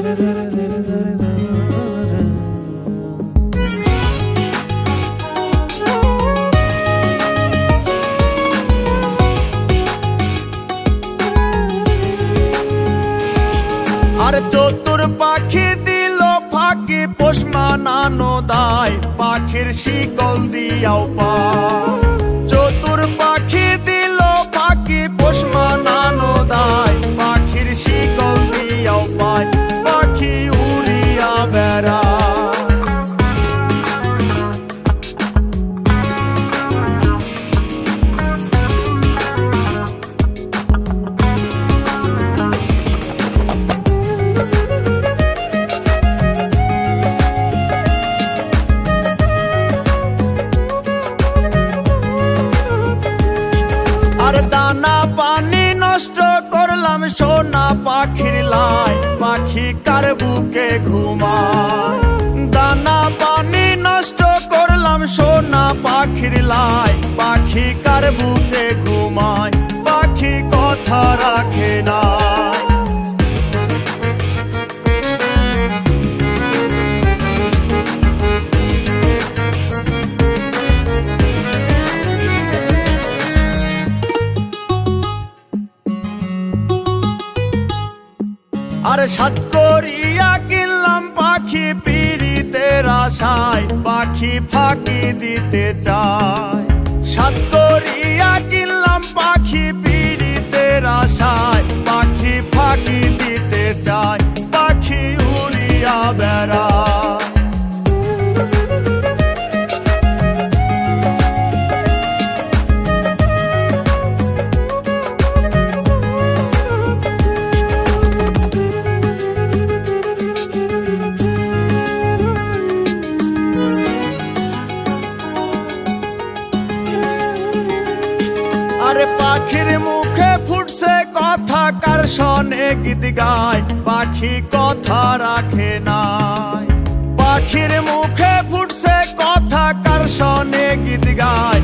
আর চতুর পাখি দিল ফাঁকি পোষ মানানো দায়, পাখির শিকল দিয়াও পায়। চতুর পাখি দিল ফাঁকি পোষ মানানো দায়, পাখির শিকল দিয়াও পায়, পাখি উড়িয়া বেড়ায়। আর দানা পানি নষ্ট করলাম সোনা পাখির লাই, পাখি কার বুকে ঘুমায়। দানা পানি নষ্ট করলাম সোনা পাখির লাই, পাখি কার বুকে ঘুমায়, পাখি কথা রাখে না। আর সাত করিয়া কিনলাম পাখি পিরিতের আশায়, পাখি ফাঁকি দিতে চায়। সাত করিয়া কিনলাম পাখি পিরিতের আশায়, পাখি ফাঁকি দিতে চায়, পাখি উড়িয়া বেড়ায়। আরে পাখির মুখে ফুটছে কথা, কার শোনে গীত গায়, পাখি কথা রাখে নাই। পাখির মুখে ফুটছে কথা, কার শোনে গীত গায়,